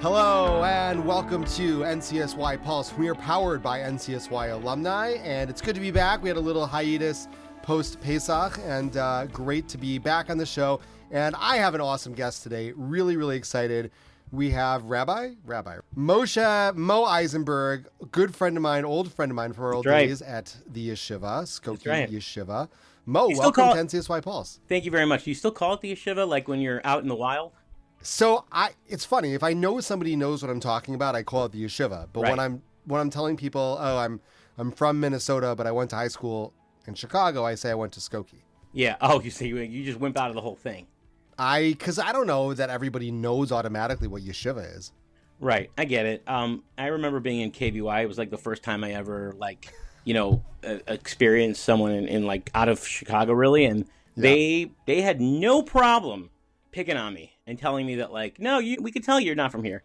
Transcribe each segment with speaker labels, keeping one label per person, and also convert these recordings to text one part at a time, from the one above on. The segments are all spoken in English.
Speaker 1: Hello and welcome to NCSY Pulse. We are powered by NCSY Alumni, and it's good to be back. We had a little hiatus post-Pesach, and great to be back on the show. And I have an awesome guest today. Really, really excited. We have Rabbi Mo Isenberg, good friend of mine, old friend of mine from our old days at the Yeshiva, Skokie Yeshiva. Mo, welcome to NCSY Pulse.
Speaker 2: Thank you very much. Do you still call it the Yeshiva, like when you're out in the wild?
Speaker 1: So it's funny, if I know somebody knows what I'm talking about, I call it the Yeshiva. But when I'm telling people, I'm from Minnesota, but I went to high school in Chicago, I say I went to Skokie.
Speaker 2: Yeah. Oh, you say you just wimp out of the whole thing.
Speaker 1: Because I don't know that everybody knows automatically what Yeshiva is.
Speaker 2: Right. I get it. I remember being in KBY. It was like the first time I ever experienced someone in like out of Chicago, really, and they had no problem picking on me and telling me that, like, no, we could tell you're not from here.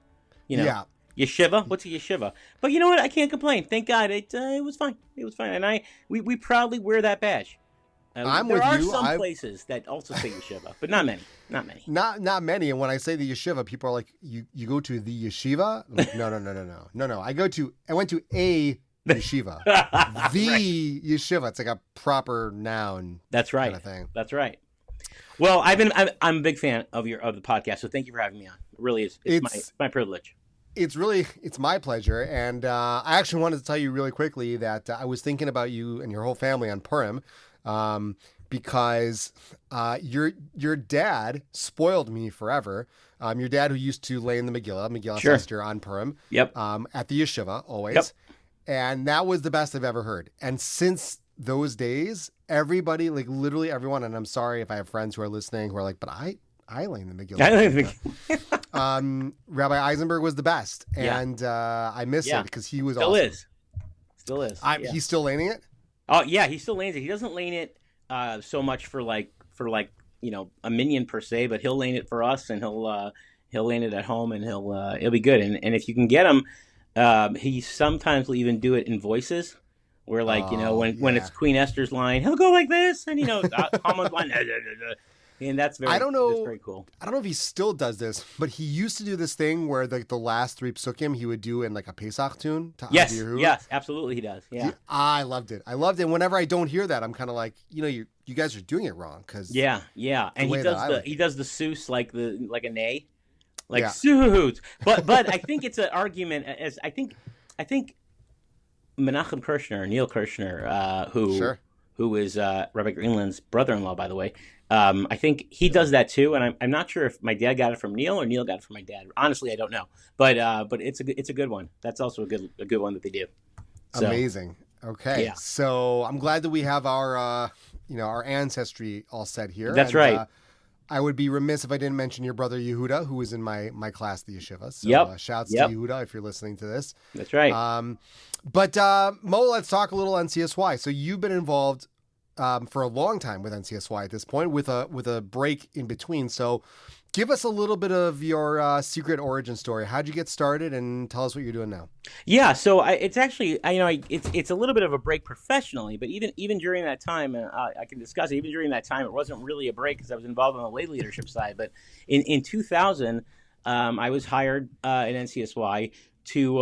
Speaker 2: Yeshiva? What's a yeshiva? But you know what? I can't complain. Thank God it was fine. It was fine. And we proudly wear that badge.
Speaker 1: I'm with you.
Speaker 2: There are some places that also say yeshiva, but not many.
Speaker 1: Not many. And when I say the yeshiva, people are like, you go to the yeshiva? I'm like, no. I went to a yeshiva. The yeshiva. It's like a proper noun.
Speaker 2: That's right.
Speaker 1: Kind of thing.
Speaker 2: That's right. Well, I'm a big fan of the podcast, so thank you for having me on. It really is. It's my privilege.
Speaker 1: It's my pleasure, and I actually wanted to tell you really quickly that I was thinking about you and your whole family on Purim, because your dad spoiled me forever. Your dad, who used to lay in the Megillah
Speaker 2: sure.
Speaker 1: Esther on Purim,
Speaker 2: yep,
Speaker 1: at the yeshiva always,
Speaker 2: yep.
Speaker 1: And that was the best I've ever heard. And since those days, everybody, like literally everyone, and I'm sorry if I have friends who are listening who are like, but I lay in the Megillah. Rabbi Isenberg was the best, and I miss it because he was awesome.
Speaker 2: Still is.
Speaker 1: He's still laying it?
Speaker 2: Oh yeah, he still lanes it. He doesn't lane it so much for a minion per se, but he'll lane it for us, and he'll lane it at home, and it'll be good. And if you can get him, he sometimes will even do it in voices. Where when it's Queen Esther's line, he'll go like this, and Haman's line, and that's very cool.
Speaker 1: I don't know if he still does this, but he used to do this thing where the last three psukim he would do in like a Pesach tune.
Speaker 2: Yes, absolutely he does. Yeah,
Speaker 1: I loved it. And whenever I don't hear that, I'm kind of like, you guys are doing it wrong because
Speaker 2: and he does the Seuss like a neigh, like Seuss. But I think it's an argument as I think. Menachem Kirshner, Neil Kirshner, who is Rabbi Greenland's brother-in-law, by the way. I think he does that too, and I'm not sure if my dad got it from Neil or Neil got it from my dad. Honestly, I don't know, but it's a good one. That's also a good one that they do. So,
Speaker 1: amazing. Okay, so I'm glad that we have our ancestry all set here.
Speaker 2: That's right.
Speaker 1: I would be remiss if I didn't mention your brother Yehuda, who was in my class, the Yeshiva. So shouts to Yehuda if you're listening to this.
Speaker 2: That's right.
Speaker 1: But Mo, let's talk a little NCSY. So you've been involved for a long time with NCSY at this point, with a break in between. So give us a little bit of your secret origin story. How'd you get started, and tell us what you're doing now?
Speaker 2: Yeah, so it's actually it's a little bit of a break professionally, but even during that time, I can discuss it. Even during that time, it wasn't really a break because I was involved on the lay leadership side. But in 2000, I was hired at NCSY to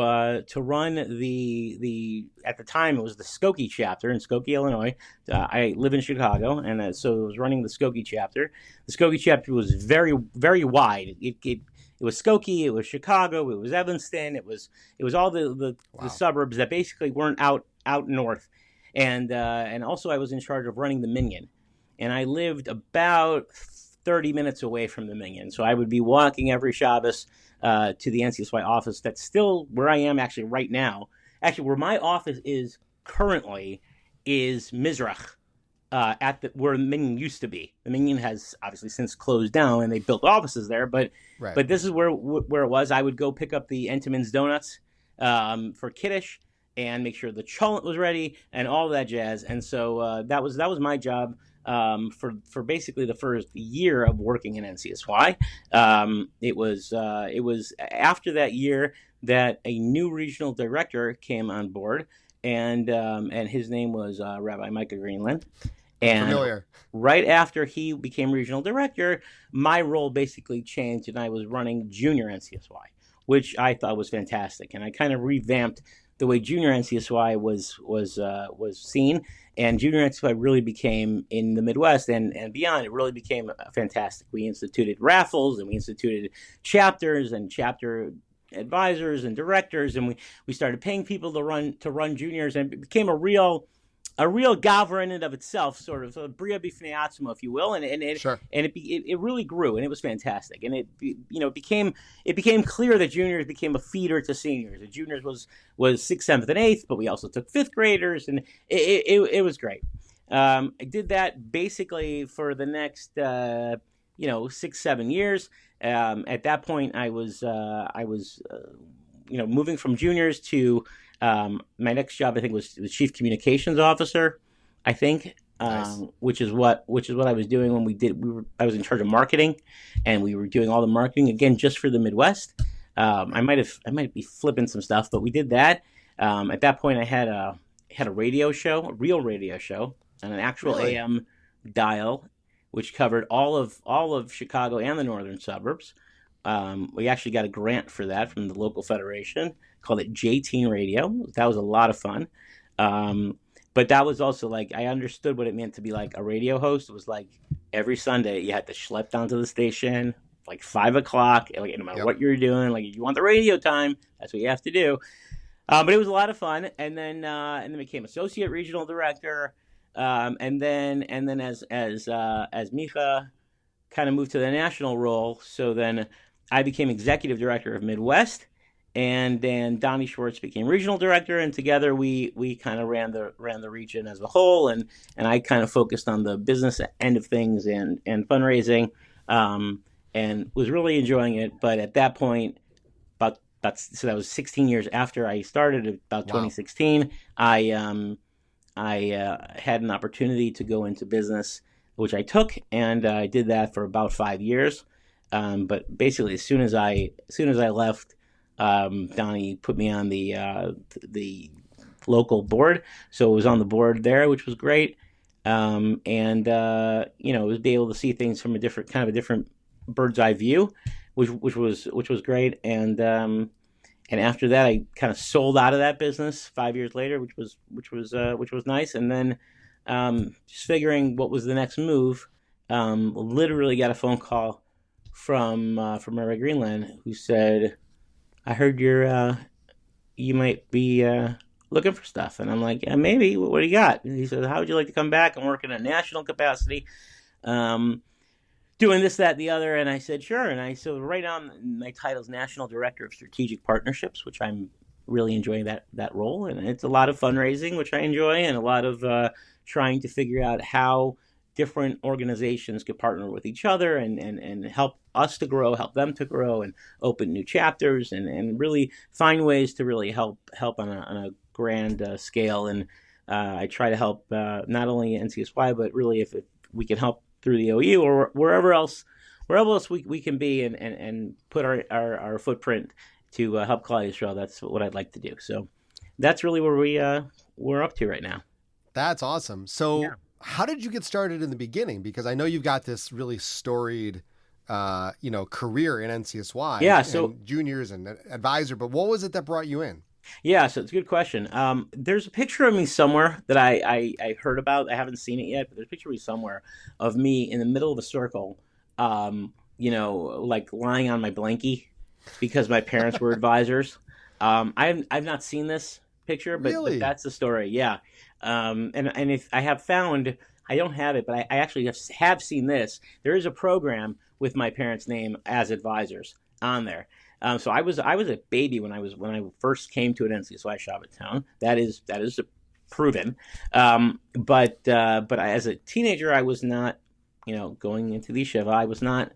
Speaker 2: run the at the time it was the Skokie chapter in Skokie, Illinois. I live in Chicago, and so it was running the Skokie chapter. The Skokie chapter was very, very wide. It was Skokie, it was Chicago, it was Evanston, it was all the suburbs that basically weren't out north, and also I was in charge of running the Minyan, and I lived about 30 minutes away from the Minyan, so I would be walking every Shabbos to the NCSY office. That's still where I am actually right now. Actually, where my office is currently is Mizrach, where the Minyan used to be. The Minyan has obviously since closed down, and they built offices there. But this is where it was. I would go pick up the Entenmann's donuts for Kiddush and make sure the cholent was ready and all that jazz. And so that was my job for basically the first year of working in NCSY. It was after that year that a new regional director came on board, and his name was Rabbi Micah Greenland. And
Speaker 1: familiar.
Speaker 2: Right after he became regional director, my role basically changed, and I was running junior NCSY, which I thought was fantastic, and I kind of revamped the way junior NCSY was seen, and junior NCSY really became in the Midwest and beyond. It really became fantastic. We instituted raffles, and we instituted chapters and chapter advisors and directors, and we started paying people to run juniors, and it became a real gavra in and of itself, sort of a bria b'fnei atzma, if you will, and it really grew, and it was fantastic, and it became clear that juniors became a feeder to seniors. The juniors was 6th, 7th, and 8th, but we also took 5th graders, and it was great. I did that basically for the next 6, 7 years. At that point, I was moving from juniors to my next job. I think was the chief communications officer. I think, nice. which is what I was doing when I was in charge of marketing, and we were doing all the marketing again just for the Midwest. I might be flipping some stuff, but we did that. At that point, I had a radio show, a real radio show, on an actual really? AM dial, which covered all of Chicago and the northern suburbs. We actually got a grant for that from the local federation, called it J-Teen Radio. That was a lot of fun. But that was also like, I understood what it meant to be like a radio host. It was like every Sunday you had to schlep down to the station, like 5 o'clock, like, no matter what you're doing, like if you want the radio time, that's what you have to do. But it was a lot of fun. And then became associate regional director. And then as Micha kind of moved to the national role, so then I became executive director of Midwest, and then Donnie Schwartz became regional director, and together we kind of ran the region as a whole, and I kind of focused on the business end of things and fundraising, and was really enjoying it. But at that point, so that was 16 years after I started, about 2016, I had an opportunity to go into business, which I took, and I did that for about 5 years. But basically, as soon as I left, Donnie put me on the local board, so I was on the board there, which was great. Was be able to see things from a different bird's eye view, which was great. And after that, I kind of sold out of that business 5 years later, which was nice. And then just figuring what was the next move, literally got a phone call from Rabbi Greenland, who said, "I heard you might be looking for stuff." And I'm like, "Yeah, maybe. What do you got?" And he said, "How would you like to come back and work in a national capacity, doing this, that, and the other?" And I said, "Sure." And so right on, my title is National Director of Strategic Partnerships, which I'm really enjoying that role. And it's a lot of fundraising, which I enjoy, and a lot of trying to figure out how different organizations could partner with each other and help us to grow, help them to grow, and open new chapters, and really find ways to really help on a grand scale. And I try to help not only NCSY, but really if we can help through the OU or wherever else we can be and put our footprint to help Klal Yisrael. That's what I'd like to do. So that's really where we're up to right now.
Speaker 1: That's awesome. So how did you get started in the beginning? Because I know you've got this really storied career in NCSY.
Speaker 2: Yeah, so
Speaker 1: and juniors and advisor, but what was it that brought you in?
Speaker 2: Yeah, so it's a good question. There's a picture of me somewhere that I heard about. I haven't seen it yet, but there's a picture of me somewhere of me in the middle of a circle, like lying on my blankie because my parents were advisors. I've not seen this picture, but,
Speaker 1: really?
Speaker 2: But that's the story. Yeah. And if I have found, I don't have it, but I actually have seen this. There is a program with my parents' name as advisors on there. So I was a baby when I first came to an NCSY Shabbat town. That is proven. But as a teenager, I was not, going into the yeshiva. I was not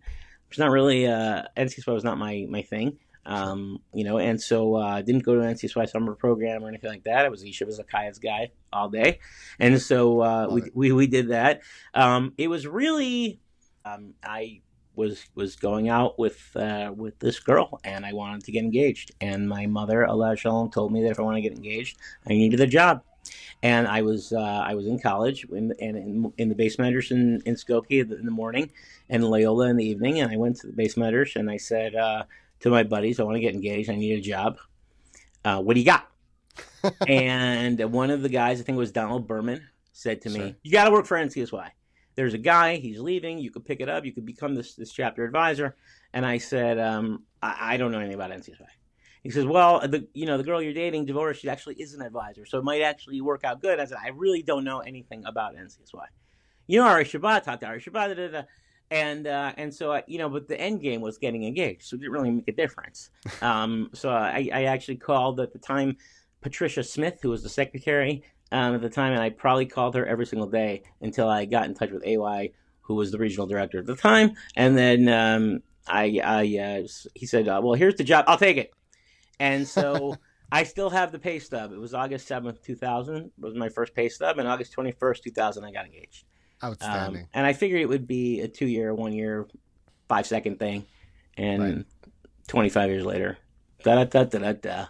Speaker 2: really NCSY was not my thing. And so I didn't go to an NCSY summer program or anything like that. I was a Yeshiva Zakayas guy all day. And so we did that. It was really, I was going out with this girl, and I wanted to get engaged. And my mother, Allah Shalom, told me that if I want to get engaged, I needed a job. And I was in college in the base medrash in Skokie in the morning, and Loyola in the evening. And I went to the base medrash, and I said, to my buddies, I want to get engaged. I need a job. What do you got? And one of the guys, I think it was Donald Berman, said to me, you got to work for NCSY. There's a guy, he's leaving. You could pick it up. You could become this chapter advisor. And I said, I don't know anything about NCSY. He says, well, the girl you're dating, Devorah, she actually is an advisor. So it might actually work out good. I said, I really don't know anything about NCSY. Ari Shabbat, talked to Ari Shabbat, and so but the end game was getting engaged, so it didn't really make a difference. So I actually called at the time Patricia Smith, who was the secretary at the time, and I probably called her every single day until I got in touch with AY, who was the regional director at the time, and then he said, well, here's the job, I'll take it. And so I still have the pay stub. It was August 7th, 2000 was my first pay stub, and August 21st, 2000, I got engaged.
Speaker 1: Outstanding.
Speaker 2: And I figured it would be a 2-year, 1-year, 5-second thing, and 25 years later, da-da-da-da-da-da.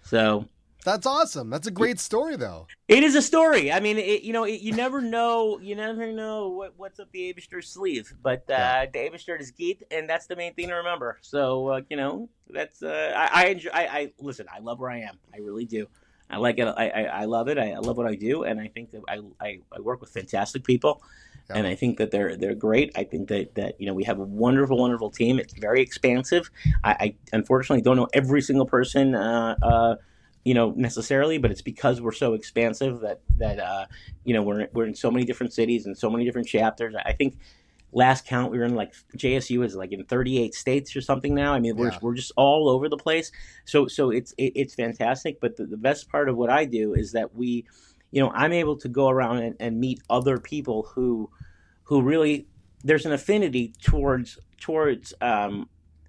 Speaker 2: So
Speaker 1: that's awesome. That's a great story, though.
Speaker 2: It is a story. I mean, you never know. You never know what's up the Eibishter's sleeve. But the Eibishter is geet, and that's the main thing to remember. So that's I enjoy. I listen. I love where I am. I really do. I like it. I love it. I love what I do, and I think that I work with fantastic people, and I think that they're great. I think that we have a wonderful, wonderful team. It's very expansive. I unfortunately don't know every single person. Necessarily, but it's because we're so expansive that we're in so many different cities and so many different chapters. I think last count we were in JSU is in 38 states or something now. I mean, we're just all over the place. So it's fantastic. But the best part of what I do is that I'm able to go around and meet other people who really there's an affinity towards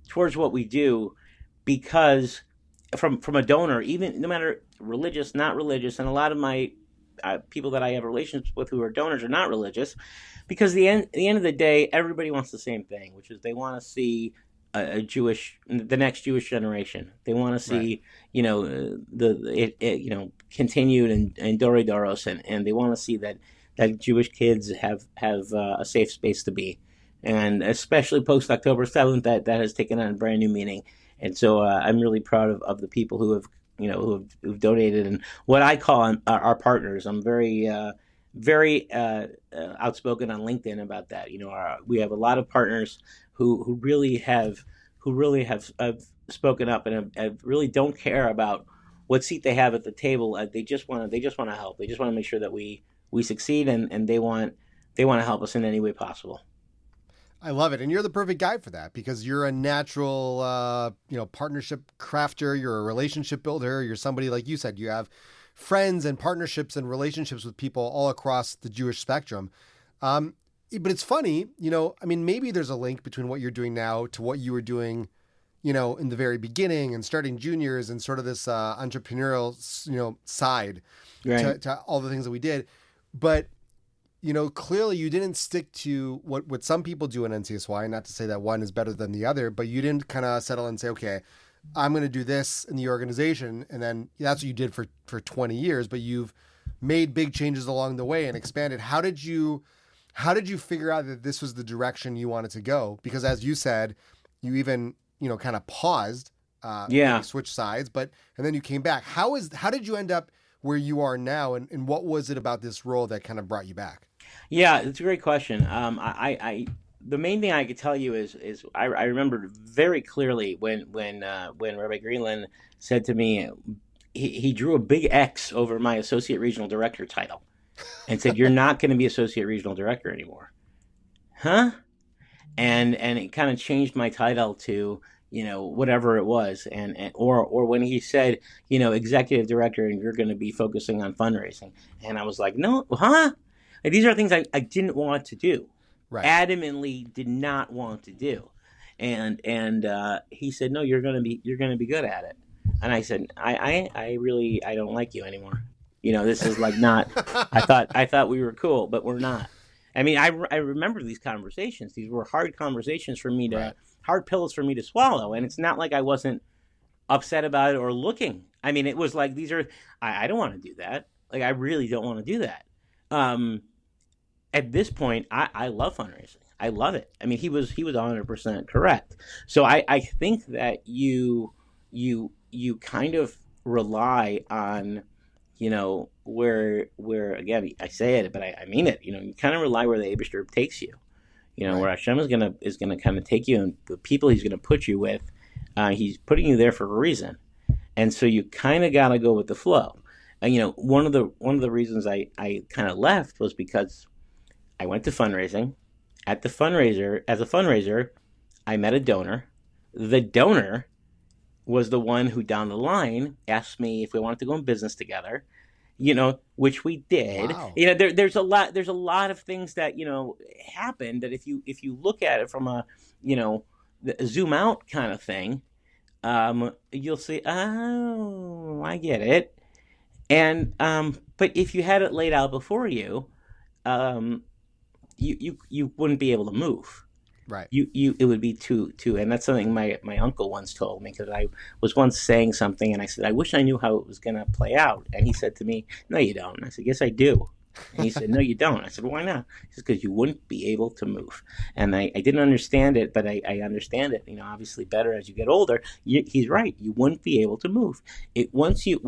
Speaker 2: what we do because. From a donor, even no matter religious, not religious, and a lot of my people that I have relationships with who are donors are not religious, because at the end of the day, everybody wants the same thing, which is they want to see the next Jewish generation. They want to see, continued and Dore Doros, and they want to see that Jewish kids have a safe space to be, and especially post October 7th, that has taken on a brand new meaning. And so I'm really proud of the people who've donated and what I call our partners. I'm very outspoken on LinkedIn about that. We have a lot of partners who really have spoken up and have really don't care about what seat they have at the table. They just want to help. They just want to make sure that we succeed, and they want to help us in any way possible.
Speaker 1: I love it. And you're the perfect guy for that because you're a natural, partnership crafter. You're a relationship builder. You're somebody, like you said, you have friends and partnerships and relationships with people all across the Jewish spectrum. But it's funny, maybe there's a link between what you're doing now to what you were doing, in the very beginning and starting juniors and sort of this entrepreneurial, side to all the things that we did. But clearly you didn't stick to what some people do in NCSY, not to say that one is better than the other, but you didn't kind of settle and say, okay, I'm going to do this in the organization. And then that's what you did for 20 years, but you've made big changes along the way and expanded. How did you figure out that this was the direction you wanted to go? Because as you said, you even, kind of paused, switched sides, and then you came back. How did you end up where you are now? And what was it about this role that kind of brought you back?
Speaker 2: Yeah, it's a great question. The main thing I could tell you is I remember very clearly when Rabbi Greenland said to me, he drew a big X over my associate regional director title and said, "You're not going to be associate regional director anymore." Huh? And it kind of changed my title to whatever it was, or when he said, executive director, and you're going to be focusing on fundraising, and I was like, no, huh? Like, these are things I didn't want to do, adamantly did not want to do, and he said, no, you're going to be good at it, and I said, I really don't like you anymore. This is not. I thought we were cool, but we're not. I mean, I remember these conversations. These were hard conversations for me to. Hard pills for me to swallow, and it's not like I wasn't upset about it or looking. I mean, it was like I don't want to do that. Like, I really don't want to do that. At this point, I love fundraising. I love it. I mean, he was 100% correct. So I think that you kind of rely on, where again, I say it, but I mean it. You kind of rely where the Eibishter takes you.
Speaker 1: Right.
Speaker 2: Where Hashem is gonna kind of take you, and the people He's gonna put you with, He's putting you there for a reason, and so you kind of gotta go with the flow. And one of the reasons I kind of left was because I went to fundraising. As a fundraiser, I met a donor. The donor was the one who down the line asked me if we wanted to go in business together, which we did.
Speaker 1: Wow.
Speaker 2: There's a lot of things that, happened that if you look at it from a zoom out kind of thing, you'll see, oh, I get it. And, but if you had it laid out before you, you wouldn't be able to move.
Speaker 1: Right.
Speaker 2: It would be too, and that's something my uncle once told me, because I was once saying something and I said, I wish I knew how it was going to play out. And he said to me, no, you don't. And I said, yes, I do. And he said, no, you don't. I said, why not? He said, because you wouldn't be able to move. And I didn't understand it, but I understand it, obviously better as you get older. He's right. You wouldn't be able to move. Once you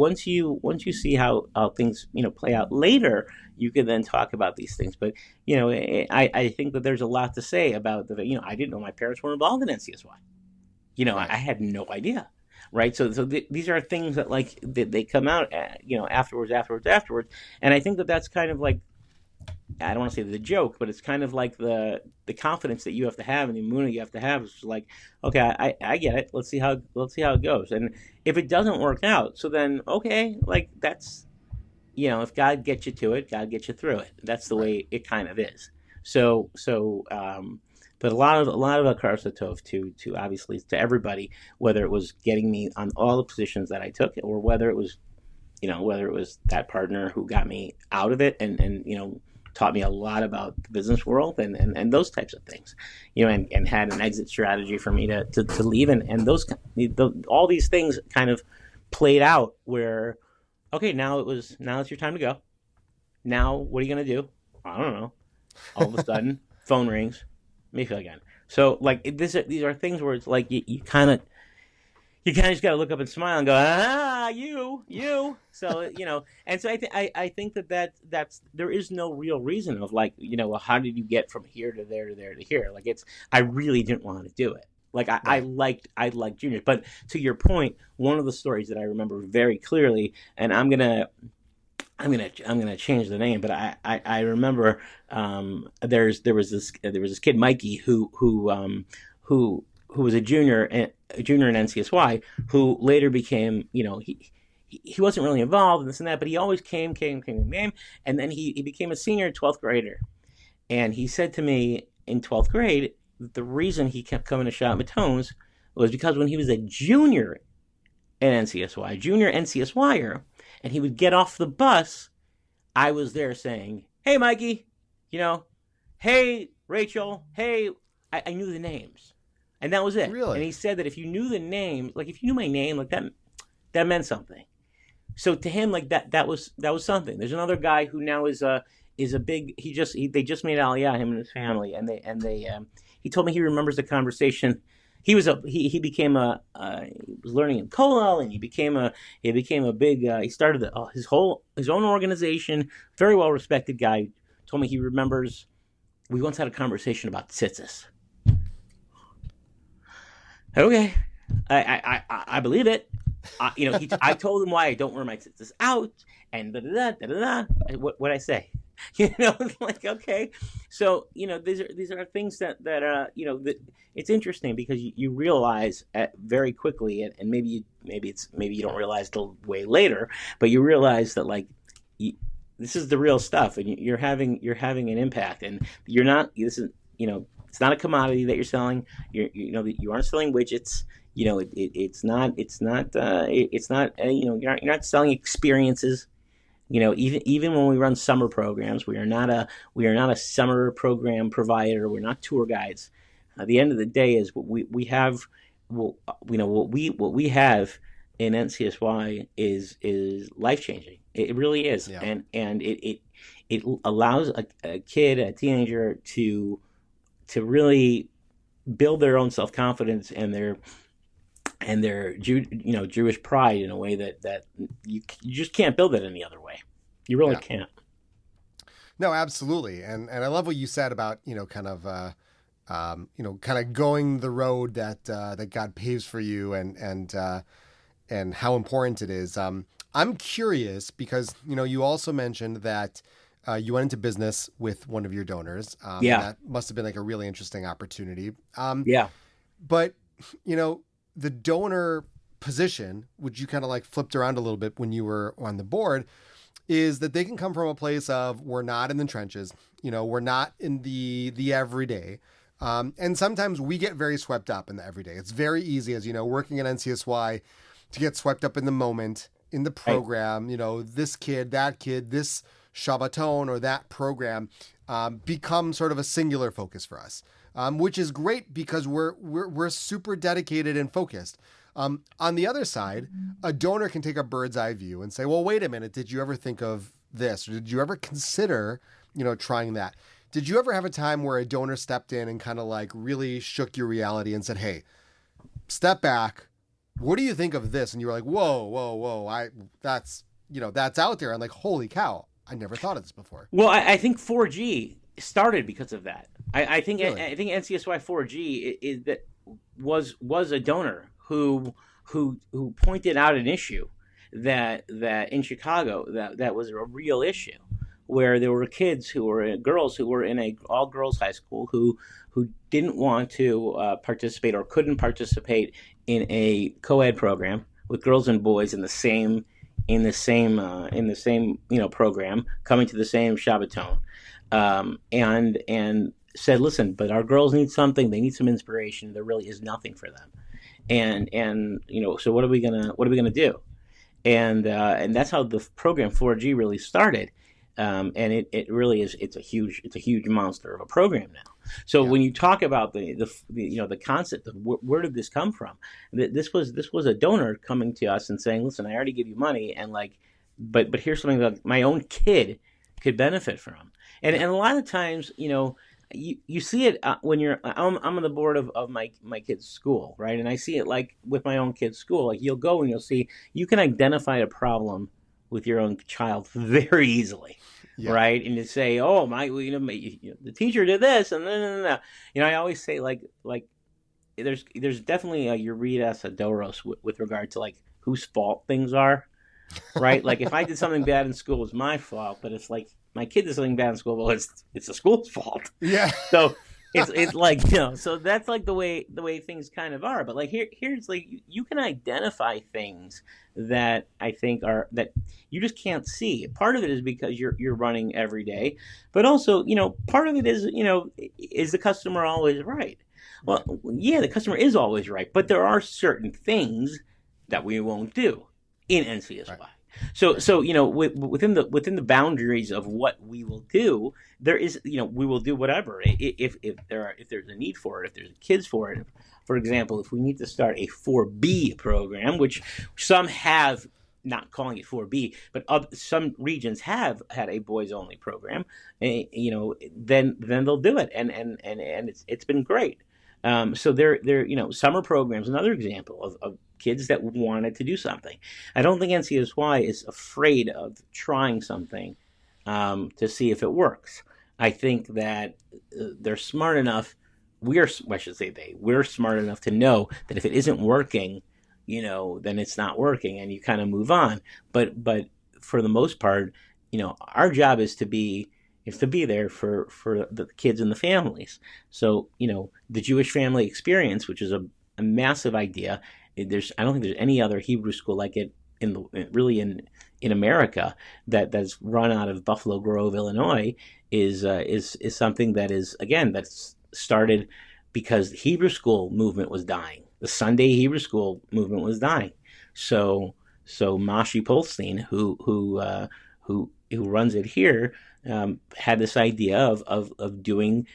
Speaker 2: see how things, play out later, you can then talk about these things. But, I think that there's a lot to say about I didn't know my parents were involved in NCSY. Right. I had no idea. Right. So these are things that they come out, afterwards. And I think that that's kind of like, I don't want to say the joke, but it's kind of like the confidence that you have to have and the emunah you have to have. It's like, okay, I get it. Let's see how it goes. And if it doesn't work out, so then, okay, that's, if God gets you to it, God gets you through it. That's the way it kind of is. So, but a lot of Akar Satov to obviously to everybody, whether it was getting me on all the positions that I took, or whether it was that partner who got me out of it and taught me a lot about the business world and those types of things, and had an exit strategy for me to leave, and all these things kind of played out where, okay, now it's your time to go. Now what are you gonna do? I don't know. All of a sudden, phone rings. Maybe again. So these are things where it's like you kind of just got to look up and smile and go, you. So and so I think that's there is no real reason of how did you get from here to there to there to here? I really didn't want to do it. I liked juniors, but to your point, one of the stories that I remember very clearly, and I'm gonna change the name, but I remember there was this kid, Mikey, who was a junior in NCSY, who later became, he wasn't really involved in this and that, but he always came, and then he became a senior 12th grader, and he said to me in 12th grade that the reason he kept coming to Shabbat Matones was because when he was a junior in NCSY, junior NCSYer, and he would get off the bus, I was there saying, hey, Mikey, hey, Rachel, hey, I knew the names. And that was it.
Speaker 1: Really?
Speaker 2: And he said that if you knew the name, if you knew my name, that meant something. So to him, that was something. There's another guy who now is a big, they just made Aliyah, him and his family, and he told me he remembers the conversation. He was he became he was learning in Kollel, and he became a big he started his own organization. Very well respected guy. Told me he remembers we once had a conversation about tzitzis. Okay, I believe it. I told him why I don't wear my tzitzis out, and what I say. Okay. So, these are things that it's interesting because you realize very quickly, and maybe you don't realize till way later, but you realize that this is the real stuff, and you're having an impact, and you're not. This is it's not a commodity that you're selling. You aren't selling widgets. It's not. You're not selling experiences. Even when we run summer programs, we are not a summer program provider. We're not tour guides. At the end of the day, is what we have. What we have in NCSY is life changing. It really is, and it allows a kid, a teenager, to to really build their own self-confidence and their Jewish pride in a way that you just can't build it any other way. You really
Speaker 1: Yeah.
Speaker 2: can't.
Speaker 1: No, absolutely. And I love what you said about, kind of going the road that God paves for you, and how important it is. I'm curious because, you also mentioned that you went into business with one of your donors.
Speaker 2: Yeah.
Speaker 1: That must have been like a really interesting opportunity.
Speaker 2: Yeah.
Speaker 1: But, the donor position, which you kind of like flipped around a little bit when you were on the board, is that they can come from a place of, we're not in the trenches, we're not in the everyday. And sometimes we get very swept up in the everyday. It's very easy, as working at NCSY, to get swept up in the moment, in the program. Right. This kid, that kid, this Shabbaton or that program becomes sort of a singular focus for us, which is great because we're super dedicated and focused. On the other side, a donor can take a bird's eye view and say, well, wait a minute, did you ever think of this? Or did you ever consider, trying that? Did you ever have a time where a donor stepped in and kind of like really shook your reality and said, hey, step back. What do you think of this? And you were like, whoa. That's out there. I'm like, holy cow. I never thought of this before.
Speaker 2: Well, I think 4G started because of that. I think
Speaker 1: Really?
Speaker 2: I think NCSY 4G was a donor who pointed out an issue that in Chicago that was a real issue, where there were girls who were in a all girls high school who didn't want to participate or couldn't participate in a co-ed program with girls and boys in the same program, coming to the same Shabbaton, and said, listen, but our girls need something. They need some inspiration. There really is nothing for them. And so what are we gonna do? And that's how the program 4G really started. And it really is. It's a huge monster of a program now. So when you talk about the concept of where did this come from, this was a donor coming to us and saying, listen, I already give you money, and but here's something that my own kid could benefit from. And a lot of times, you see it when I'm on the board of my kid's school, right? And I see it like with my own kid's school. Like, you'll go and you'll see, you can identify a problem with your own child very easily, right? And you say, oh the teacher did this, and then I always say like there's definitely a Eurydice Adoros with regard to like whose fault things are, right? Like, if I did something bad in school, it's my fault, but it's like my kid did something bad in school, well, it's the school's fault.
Speaker 1: Yeah.
Speaker 2: So it's like, so that's like the way things kind of are. But like here's like, you can identify things that I think are that you just can't see. Part of it is because you're running every day, but also, part of it is, is the customer always right? Well, yeah, the customer is always right, but there are certain things that we won't do in NCSY. Right. So within the boundaries of what we will do, there is, we will do whatever if there's a need for it, if there's kids for it. For example, if we need to start a 4B program, which some have, not calling it 4B, but some regions have had a boys only program, then they'll do it, and it's been great. So they're summer programs, another example of kids that wanted to do something. I don't think NCSY is afraid of trying something to see if it works. I think that they're smart enough. We're smart enough to know that if it isn't working, then it's not working, and you kind of move on. But for the most part, our job is to be there for the kids and the families. So, the Jewish family experience, which is a massive idea. I don't think there's any other Hebrew school like it in America that's run out of Buffalo Grove, Illinois, is something that is, again, that's started because the Hebrew school movement was dying. The Sunday Hebrew school movement was dying. So Mashi Polstein, who runs it here, had this idea of doing,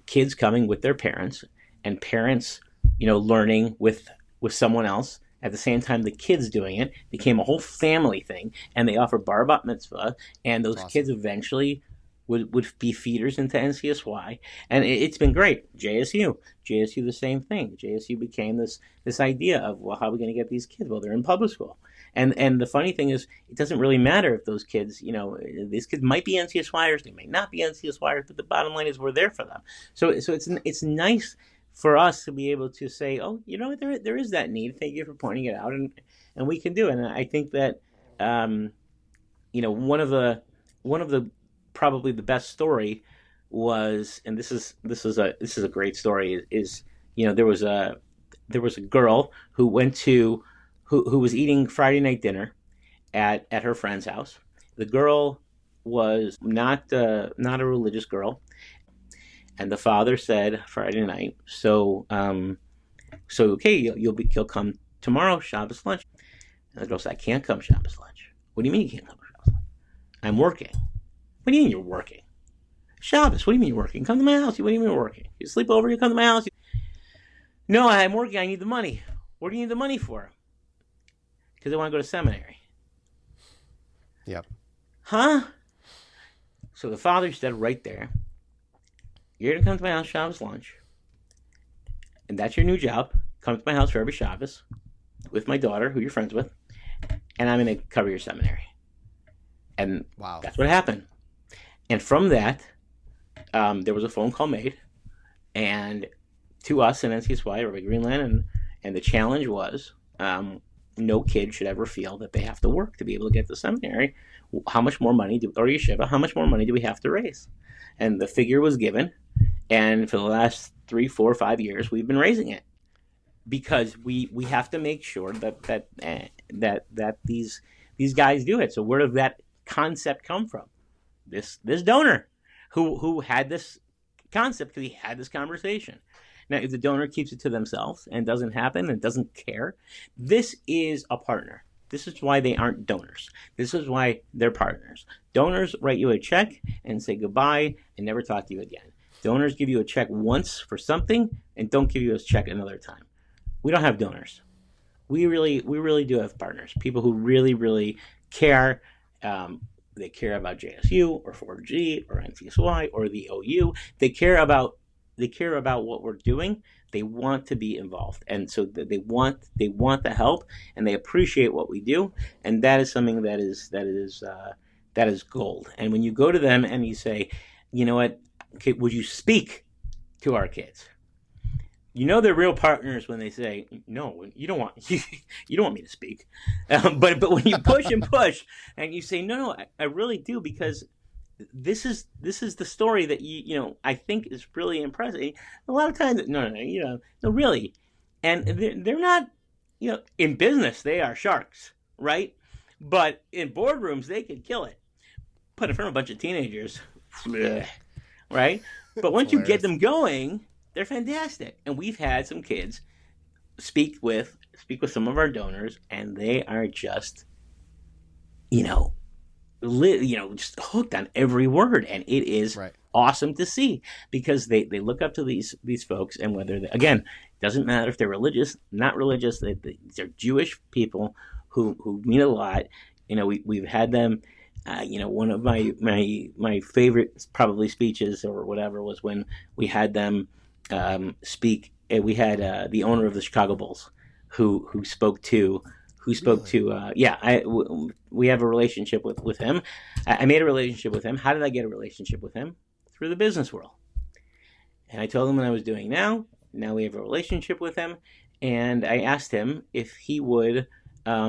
Speaker 2: kids coming with their parents, and parents, learning with someone else at the same time the kids doing it. Became a whole family thing, and they offer bar bat mitzvah, and those kids eventually would be feeders into NCSY, and it's been great. JSU the same thing. JSU became this idea of, well, how are we going to get these kids? Well, they're in public school, and the funny thing is, it doesn't really matter if those kids, these kids might be NCSYers, they may not be NCSYers, but the bottom line is we're there for them. So it's nice for us to be able to say, oh, there is that need. Thank you for pointing it out, and we can do it. And I think that one of the probably the best story was, and this is a great story, is there was a girl who went to who was eating Friday night dinner at her friend's house. The girl was not a religious girl, and the father said Friday night, so okay, you'll come tomorrow Shabbos lunch. And the girl said, I can't come Shabbos lunch. What do you mean you can't come Shabbos lunch? I'm working. What do you mean you're working? Shabbos, what do you mean you're working? Come to my house. What do you mean you're working? You sleep over, you come to my house. No, I'm working. I need the money. What do you need the money for? Because I want to go to seminary.
Speaker 1: Yep.
Speaker 2: Huh? So the father said right there, you're going to come to my house Shabbos lunch. And that's your new job. Come to my house for every Shabbos with my daughter, who you're friends with. And I'm going to cover your seminary. And
Speaker 1: wow,
Speaker 2: that's what happened. And from that, there was a phone call made, and to us in NCSY, Rabbi Greenland, and the challenge was, no kid should ever feel that they have to work to be able to get to seminary. How much more money or yeshiva? How much more money do we have to raise? And the figure was given, and for the last 3, 4, 5 years, we've been raising it because we have to make sure that these guys do it. So where did that concept come from? This donor who had this concept because he had this conversation. Now, if the donor keeps it to themselves and doesn't happen and doesn't care, this is a partner. This is why they aren't donors. This is why they're partners. Donors write you a check and say goodbye and never talk to you again. Donors give you a check once for something and don't give you a check another time. We don't have donors. We really do have partners. People who really, really care. They care about JSU or 4G or NCSY or the OU. They care about what we're doing. They want to be involved, and so they want the help, and they appreciate what we do, and that is something that is gold. And when you go to them and you say, you know what, okay, would you speak to our kids? They're real partners when they say, no, you don't want me to speak. But when you push and push and you say, no, I really do, because this is the story that I think is really impressive. A lot of times, no, really. And they're not, in business, they are sharks, right? But in boardrooms, they could kill it. Put it from a bunch of teenagers, right? But once you get them going, they're fantastic. And we've had some kids speak with some of our donors, and they are just, just hooked on every word. And it is awesome to see, because they look up to these folks, and whether again, doesn't matter if they're religious, not religious, they're Jewish people who mean a lot. We've had them. One of my favorite probably speeches or whatever was when we had them speak. We had the owner of the Chicago Bulls who spoke to. We have a relationship with him. I made a relationship with him. How did I get a relationship with him? Through the business world. And I told him what I was doing now. Now we have a relationship with him. And I asked him if he would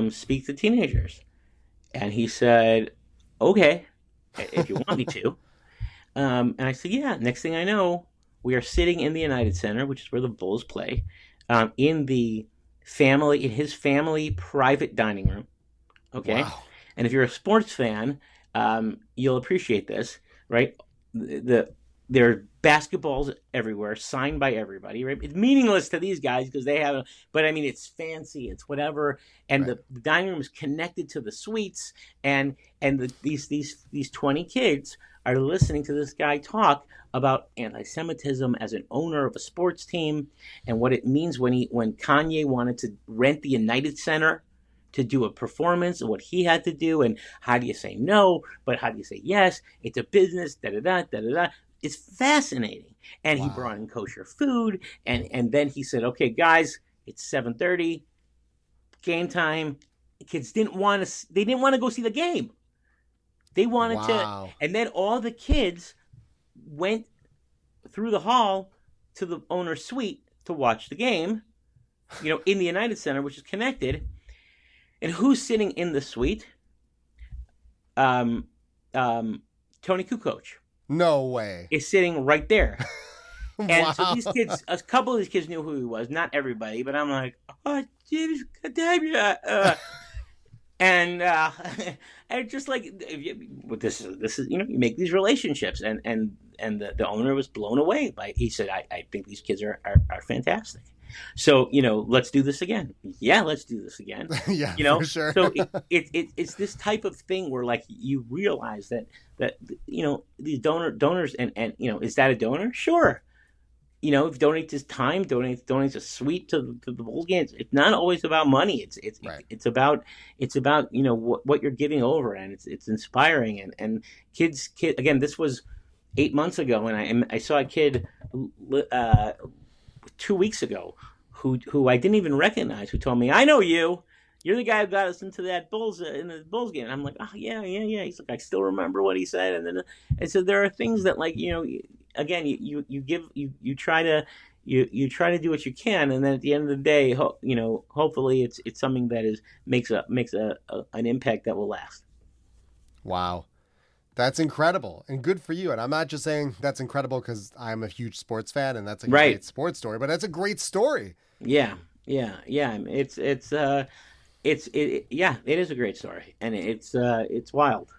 Speaker 2: speak to teenagers. And he said, okay, if you want me to. And I said, yeah. Next thing I know, we are sitting in the United Center, which is where the Bulls play, in his family private dining room. Okay. Wow. And if you're a sports fan, you'll appreciate this, right? There are basketballs everywhere, signed by everybody, right? It's meaningless to these guys because they have but I mean, it's fancy, it's whatever. And the dining room is connected to the suites, and these 20 kids are listening to this guy talk about anti-Semitism as an owner of a sports team, and what it means when Kanye wanted to rent the United Center to do a performance and what he had to do, and how do you say no, but how do you say yes? It's a business, da da da da da da. It's fascinating. And he brought in kosher food, and then he said, okay, guys, it's 7:30, game time. The kids didn't want to go see the game. They wanted to, and then all the kids went through the hall to the owner's suite to watch the game, in the United Center, which is connected. And who's sitting in the suite? Tony Kukoc.
Speaker 1: No way.
Speaker 2: Is sitting right there. And so these kids, a couple of these kids knew who he was. Not everybody, but I'm like, oh, jeez, damn you. And just like this is you make these relationships, and the owner was blown away by. He said, I think these kids are fantastic. So let's do this again. Yeah, let's do this again.
Speaker 1: Yeah, for sure. So
Speaker 2: it's this type of thing where like you realize that these donors and is that a donor? Sure. If he donates his time, donates a suite to the Bulls games. It's not always about money. It's about what you're giving over, and it's inspiring. And kids again. This was 8 months ago, and I saw a kid 2 weeks ago who I didn't even recognize, who told me, "I know you. You're the guy who got us into that Bulls in the Bulls game." And I'm like, "Oh yeah." He's like, "I still remember what he said." And so there are things that like again, you try to do what you can, and then at the end of the day, hopefully it's something that makes an impact that will last.
Speaker 1: Wow, that's incredible and good for you. And I'm not just saying that's incredible because I'm a huge sports fan and that's a great sports story, but that's a great story.
Speaker 2: Yeah. It is a great story, and it's wild.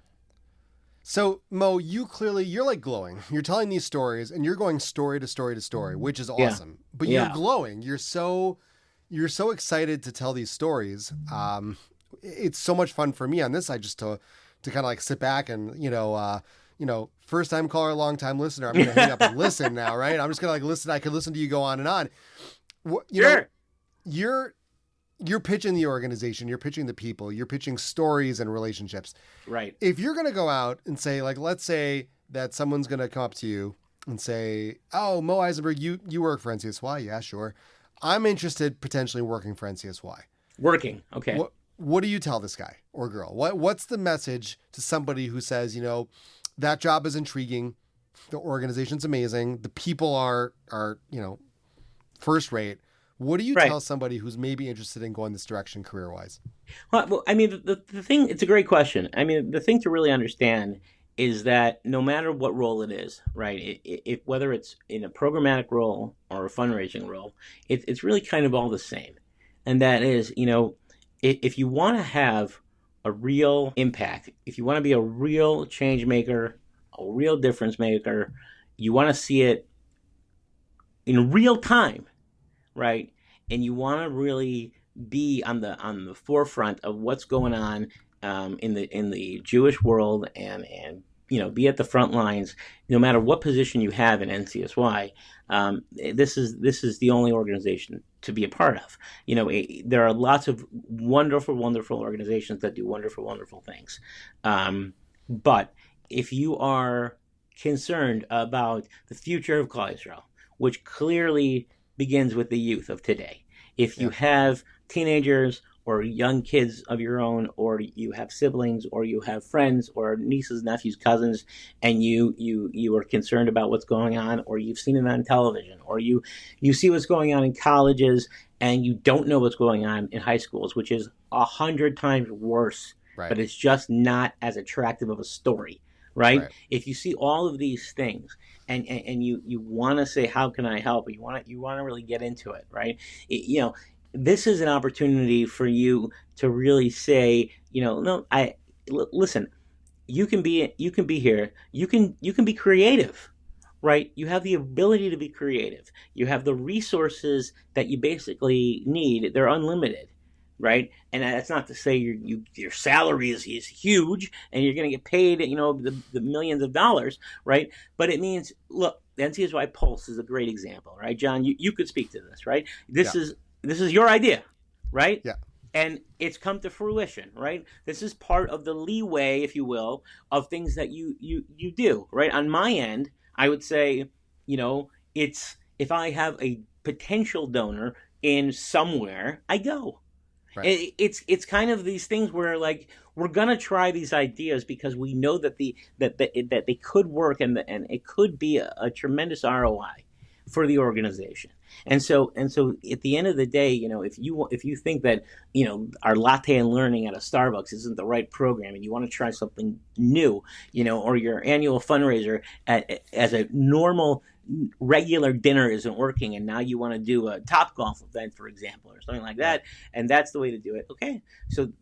Speaker 1: So Mo, you're like glowing. You're telling these stories and you're going story to story to story, which is awesome. Yeah. But you're glowing. You're so excited to tell these stories. It's so much fun for me on this side just to kind of like sit back and, first time caller, long time listener. I'm going to hang up and listen now, right? I'm just going to like listen. I could listen to you go on and on.
Speaker 2: Sure.
Speaker 1: You're pitching the organization, you're pitching the people, you're pitching stories and relationships.
Speaker 2: Right.
Speaker 1: If you're going to go out and say, like, let's say that someone's going to come up to you and say, oh, Mo Isenberg, you work for NCSY. Yeah, sure. I'm interested potentially working for NCSY.
Speaker 2: Working. Okay.
Speaker 1: What do you tell this guy or girl? What's the message to somebody who says, that job is intriguing. The organization's amazing. The people are first rate. What do you tell somebody who's maybe interested in going this direction career-wise?
Speaker 2: Well, I mean, the thing, it's a great question. I mean, the thing to really understand is that no matter what role it is, right, whether it's in a programmatic role or a fundraising role, it's really kind of all the same. And that is, if you want to have a real impact, if you want to be a real change maker, a real difference maker, you want to see it in real time, right? And you want to really be on the forefront of what's going on in the Jewish world, and be at the front lines, no matter what position you have in NCSY. This is the only organization to be a part of. There are lots of wonderful organizations that do wonderful things, but if you are concerned about the future of Klal Yisrael, which clearly begins with the youth of today. If you have teenagers or young kids of your own, or you have siblings, or you have friends, or nieces, nephews, cousins, and you are concerned about what's going on, or you've seen it on television, or you see what's going on in colleges, and you don't know what's going on in high schools, which is 100 times worse, but it's just not as attractive of a story, right? If you see all of these things, and you want to say, how can I help? You want to really get into it, right? This is an opportunity for you to really say, listen, you can be here. You can be creative, right? You have the ability to be creative. You have the resources that you basically need. They're unlimited, right? And that's not to say your salary is huge and you're going to get paid, the millions of dollars, right? But it means, look, the NCSY Pulse is a great example, right? John, you could speak to this, right? This is your idea, right?
Speaker 1: Yeah.
Speaker 2: And it's come to fruition, right? This is part of the leeway, if you will, of things that you do, right? On my end, I would say, it's if I have a potential donor in somewhere, I go.
Speaker 1: Right.
Speaker 2: It's kind of these things where, like, we're gonna try these ideas because we know that that they could work, and it could be a tremendous ROI for the organization. And so at the end of the day, if you think that our latte and learning at a Starbucks isn't the right program, and you want to try something new, or your annual fundraiser as a normal regular dinner isn't working, and now you want to do a Top Golf event, for example, or something like that, and that's the way to do it. Okay, so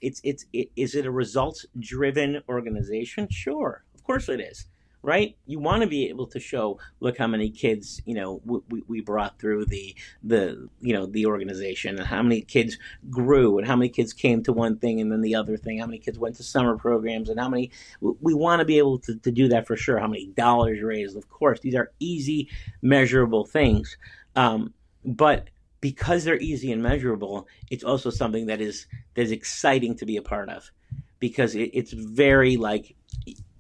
Speaker 2: is it a results driven organization? Sure, of course it is. Right? You want to be able to show, look how many kids, we brought through the organization, and how many kids grew, and how many kids came to one thing and then the other thing, how many kids went to summer programs, and how many, we want to be able to do that for sure. How many dollars raised? Of course, these are easy, measurable things. But because they're easy and measurable, it's also something that is exciting to be a part of, because it's very like,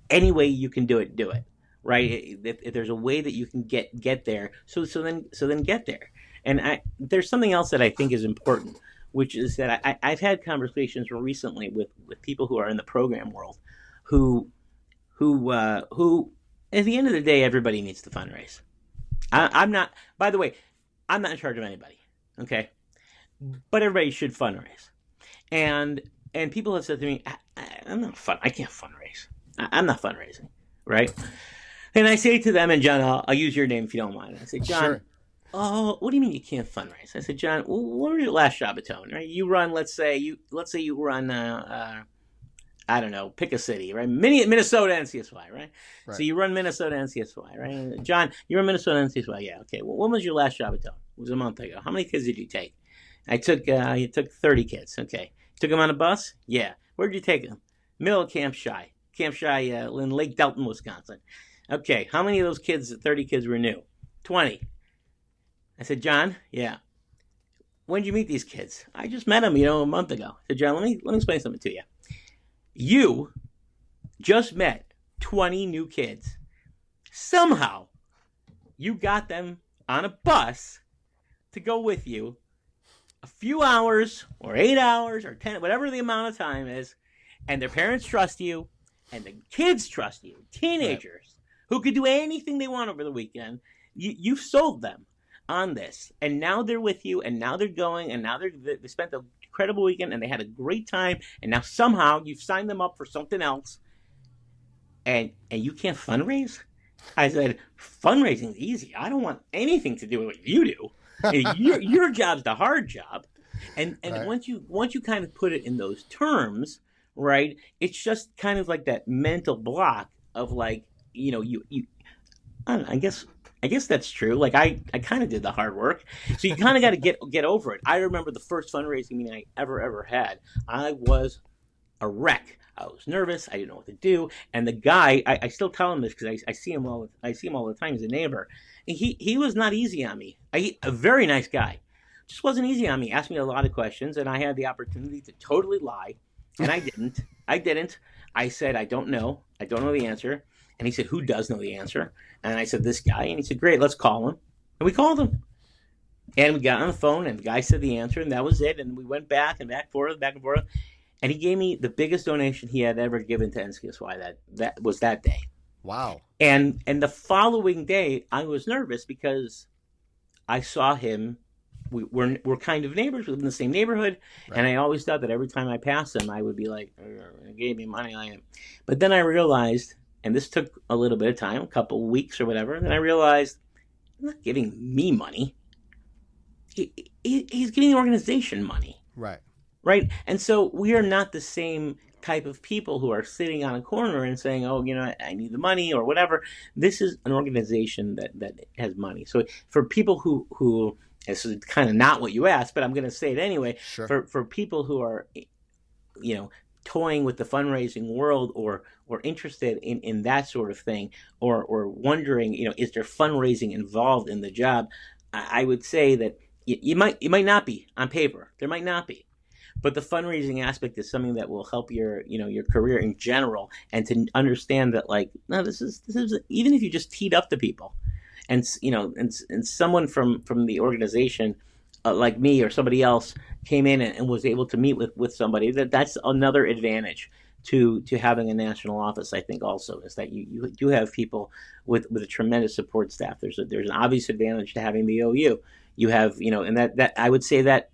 Speaker 2: any way you can do it, right? If there's a way that you can get there, so then get there. And there's something else that I think is important, which is that I've had conversations recently with people who are in the program world, who at the end of the day, everybody needs to fundraise. I'm not. By the way, I'm not in charge of anybody. Okay, but everybody should fundraise. And people have said to me, I can't fundraise. I'm not fundraising, right? And I say to them, and John, I'll use your name if you don't mind. I say, John,
Speaker 1: Sure.
Speaker 2: Oh, what do you mean you can't fundraise? I said, John, what was your last Shabbaton, right? You run, let's say you run, I don't know, pick a city, right? Minnesota NCSY, right? So you run Minnesota NCSY, right? John, you run Minnesota NCSY, yeah, okay. Well, when was your last Shabbaton? It was a month ago. How many kids did you take? You took 30 kids, okay. Took them on a bus? Yeah. Where'd you take them? Middle of Camp Shy in Lake Delton, Wisconsin. Okay, how many of those kids, 30 kids, were new? 20. I said, John, yeah. When did you meet these kids? I just met them, a month ago. I said, John, let me explain something to you. You just met 20 new kids. Somehow, you got them on a bus to go with you a few hours or 8 hours or 10, whatever the amount of time is, and their parents trust you, and the kids trust you, teenagers who could do anything they want over the weekend. You've sold them on this, and now they're with you, and now they're going, and now they spent an incredible weekend, and they had a great time, and now somehow you've signed them up for something else, and you can't fundraise? I said, fundraising is easy. I don't want anything to do with what you do. Your job's the hard job, and right. once you kind of put it in those terms, right? It's just kind of like that mental block of like, you I don't know, I guess that's true. Like I kind of did the hard work, so you kind of got to get over it. I remember the first fundraising meeting I ever had. I was a wreck. I was nervous. I didn't know what to do. And the guy, I still tell him this because I see him all the time. He's a neighbor. And he was not easy on me. A very nice guy, just wasn't easy on me. Asked me a lot of questions, and I had the opportunity to totally lie, and I didn't. I said I don't know the answer. And he said, who does know the answer? And I said, this guy. And he said, great, let's call him. And we called him. And we got on the phone, and the guy said the answer, and that was it. And we went back and forth. And he gave me the biggest donation he had ever given to NCSY that was that day.
Speaker 1: Wow.
Speaker 2: And the following day, I was nervous because I saw him. We're kind of neighbors. We live in the same neighborhood. Right. And I always thought that every time I passed him, I would be like, he gave me money. But then I realized, and this took a little bit of time, a couple weeks or whatever, and then I realized, he's not giving me money. He's giving the organization money.
Speaker 1: Right.
Speaker 2: Right? And so we are not the same type of people who are sitting on a corner and saying, oh, I need the money or whatever. This is an organization that has money. So for people who this is kind of not what you asked, but I'm going to say it anyway.
Speaker 1: Sure.
Speaker 2: For people who are, toying with the fundraising world or interested in that sort of thing, or wondering, is there fundraising involved in the job? I would say that you might not be on paper. There might not be. but the fundraising aspect is something that will help your career in general, and to understand that, like, no, this is even if you just teed up the people, and and someone from the organization, like me or somebody else, came in and was able to meet with somebody, that's another advantage to having a national office. I think also is that you do have people with a tremendous support staff. There's an obvious advantage to having the OU. You have, and that I would say that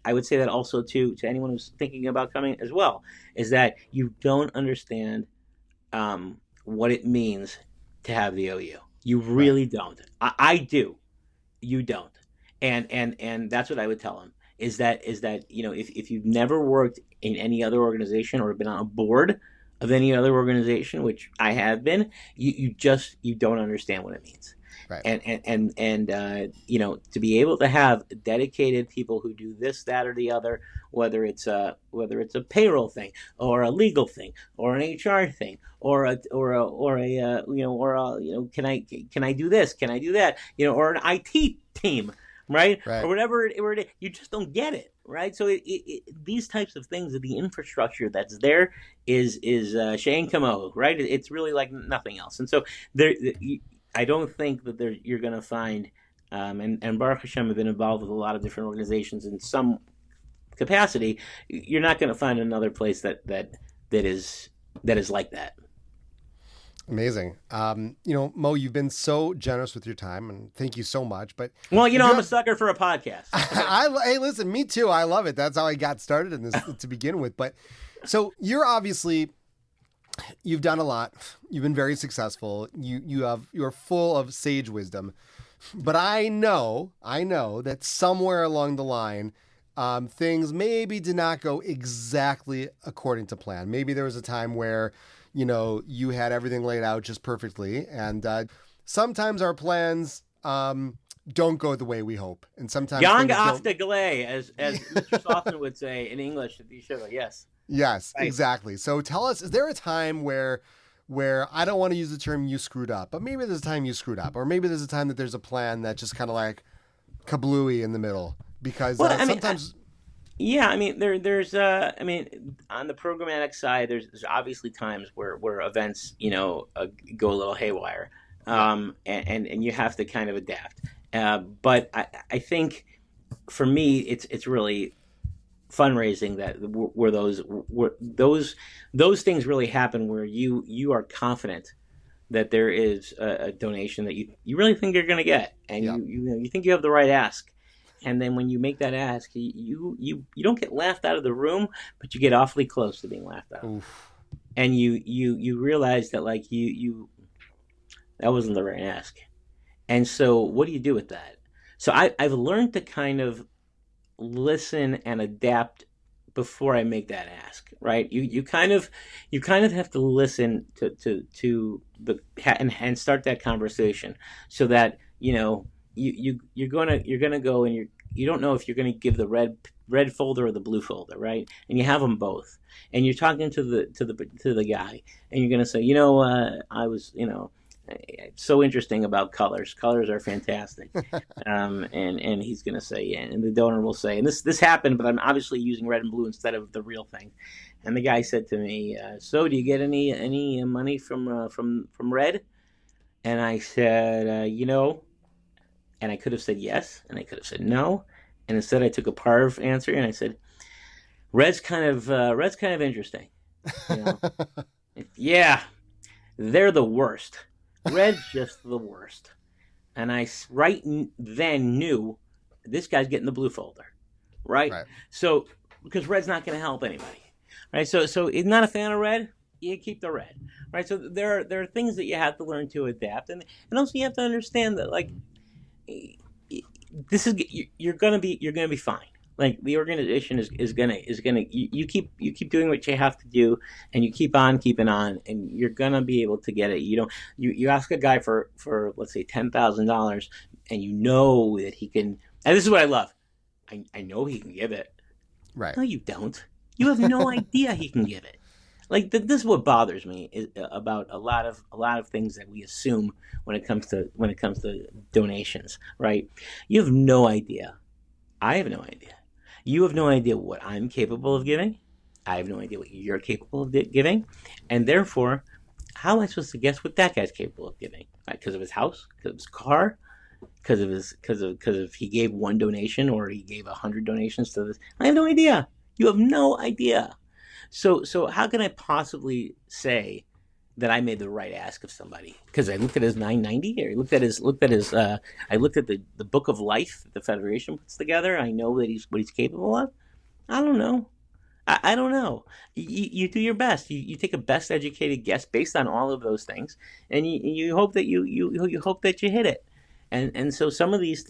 Speaker 2: also to anyone who's thinking about coming as well, is that you don't understand what it means to have the OU. You really don't. I do. You don't. And that's what I would tell them, is that if you've never worked in any other organization or been on a board of any other organization, which I have been, you don't understand what it means.
Speaker 1: Right.
Speaker 2: And to be able to have dedicated people who do this, that, or the other, whether it's a payroll thing or a legal thing or an HR thing or a can I do this, can I do that, or an IT team, right? Or whatever it, you just don't get it, right? So these types of things, the infrastructure that's there is Shane Kamo, right? It's really like nothing else. And so I don't think that you're going to find, and Baruch Hashem have been involved with a lot of different organizations in some capacity. You're not going to find another place that is like that.
Speaker 1: Amazing. Mo, you've been so generous with your time, and thank you so much. But
Speaker 2: I'm a sucker for a podcast.
Speaker 1: Hey, listen, me too. I love it. That's how I got started in this to begin with. But so you've done a lot. You've been very successful. You're full of sage wisdom. But I know that somewhere along the line, things maybe did not go exactly according to plan. Maybe there was a time where you had everything laid out just perfectly. And sometimes our plans don't go the way we hope. And sometimes
Speaker 2: Gang auf the Glay, as Mr. Soften would say in English at the show. Yes.
Speaker 1: Yes, right. Exactly. So tell us, is there a time where I don't want to use the term you screwed up, but maybe there's a time you screwed up, or maybe there's a time that there's a plan that just kind of like kablooey in the middle? Because sometimes...
Speaker 2: there's on the programmatic side, there's obviously times where events, go a little haywire, and you have to kind of adapt. But I think for me, it's really fundraising where those things really happen, where you are confident that there is a donation that you really think you're going to get, and you think you have the right ask. And then when you make that ask, you don't get laughed out of the room, but you get awfully close to being laughed out. Oof. And you realize that, like, that wasn't the right ask. And so what do you do with that? So I've learned to kind of listen and adapt before I make that ask, right? You kind of have to listen to and start that conversation, so that you're gonna go, and you don't know if you're gonna give the red folder or the blue folder, right? And you have them both, and you're talking to the guy, and you're gonna say, I was, it's so interesting about colors. Colors are fantastic, and he's gonna say, yeah, and the donor will say, and this happened, but I'm obviously using red and blue instead of the real thing. And the guy said to me, so do you get any money from red? And I said, and I could have said yes, and I could have said no, and instead I took a parv answer, and I said, red's kind of interesting. Yeah, they're the worst. Red's just the worst. And I right then knew this guy's getting the blue folder, right? So because red's not going to help anybody, right? So he's not a fan of red. You keep the red, right? So there are things that you have to learn to adapt, and also you have to understand that, like, this is you're gonna be fine. Like, the organization is gonna you keep doing what you have to do, and you keep on keeping on, and you're gonna be able to get it. You ask a guy for let's say $10,000, and you know that he can. And this is what I love. I know he can give it.
Speaker 1: Right?
Speaker 2: No, you don't. You have no idea he can give it. Like, this is what bothers me about a lot of things that we assume when it comes to donations, right? You have no idea. I have no idea. You have no idea what I'm capable of giving. I have no idea what you're capable of giving. And therefore, how am I supposed to guess what that guy's capable of giving? Because of his house, because of his car, because of he gave one donation or he gave 100 donations to this. I have no idea. You have no idea. So how can I possibly say that I made the right ask of somebody? Because I looked at his 990, or I looked at the book of life that the Federation puts together. I know that what he's capable of. I don't know. I don't know. You do your best. You take a best educated guess based on all of those things, and you hope that you hope that you hit it. And so some of these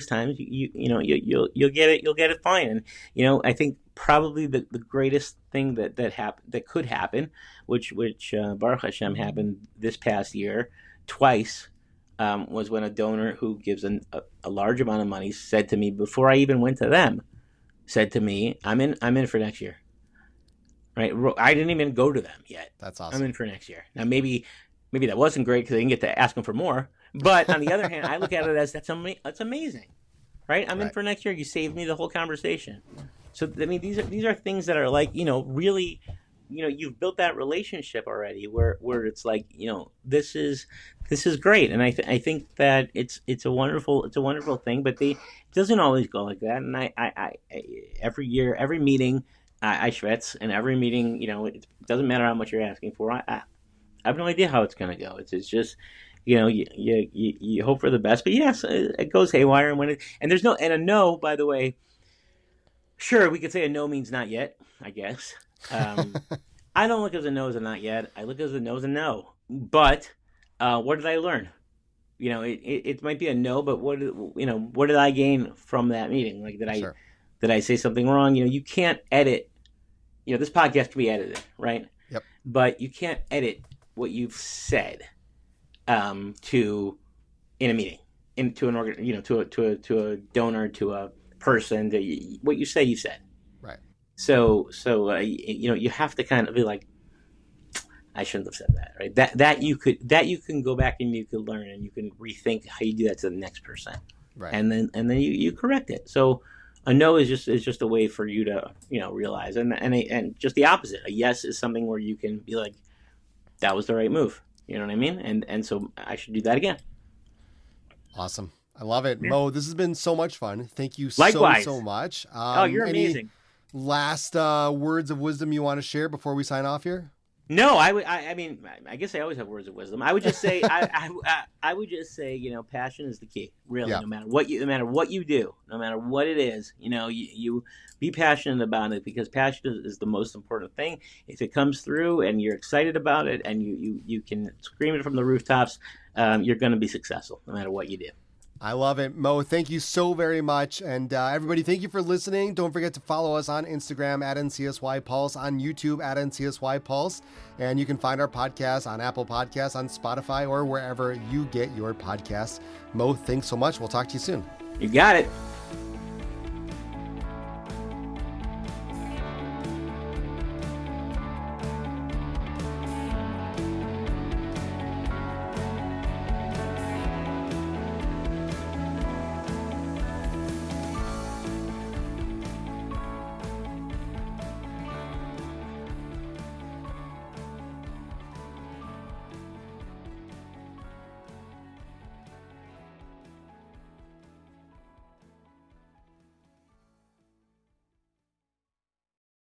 Speaker 2: times you'll get it fine. And I think probably the greatest thing that could happen, which Baruch Hashem happened this past year twice, was when a donor who gives a large amount of money said to me before I even went to them, said to me, I'm in for next year. Right? I didn't even go to them yet.
Speaker 1: That's awesome.
Speaker 2: I'm in for next year. Now maybe that wasn't great because I didn't get to ask them for more. But on the other hand, I look at it as that's amazing, right? I'm in for next year. You saved me the whole conversation. So I mean, these are things that are like really, you've built that relationship already where it's like this is great, and I think that it's a wonderful thing. But it doesn't always go like that. And I every year, every meeting, I schwitz, and every meeting, it doesn't matter how much you're asking for. I have no idea how it's going to go. It's just. You hope for the best, but yes, it goes haywire, and there's no, and a no, by the way, sure, we could say a no means not yet, I guess. I don't look at a no as a not yet. I look at a no as a no. But what did I learn? It might be a no, but what did I gain from that meeting? Like did I say something wrong? You can't edit. This podcast can be edited, right?
Speaker 1: Yep.
Speaker 2: But you can't edit what you've said. To in a meeting, to an organ, to a donor, to a person, what you say, you said.
Speaker 1: Right.
Speaker 2: So you have to kind of be like, I shouldn't have said that, right? That you can go back and you could learn and you can rethink how you do that to the next person.
Speaker 1: Right.
Speaker 2: And then you correct it. So a no is just a way for you to realize, and just the opposite. A yes is something where you can be like, that was the right move. You know what I mean? And so I should do that again.
Speaker 1: Awesome. I love it. Yeah. Mo, this has been so much fun. Thank you
Speaker 2: Likewise.
Speaker 1: so much.
Speaker 2: You're amazing.
Speaker 1: Last words of wisdom you want to share before we sign off here?
Speaker 2: No, I mean, I guess I always have words of wisdom. I would just say, I would just say, passion is the key. Really, yeah. No matter what you do, no matter what it is, you be passionate about it, because passion is the most important thing. If it comes through and you're excited about it and you can scream it from the rooftops, you're going to be successful no matter what you do.
Speaker 1: I love it. Mo, thank you so very much. And everybody, thank you for listening. Don't forget to follow us on Instagram at NCSY Pulse, on YouTube at NCSY Pulse. And you can find our podcast on Apple Podcasts, on Spotify, or wherever you get your podcasts. Mo, thanks so much. We'll talk to you soon.
Speaker 2: You got it.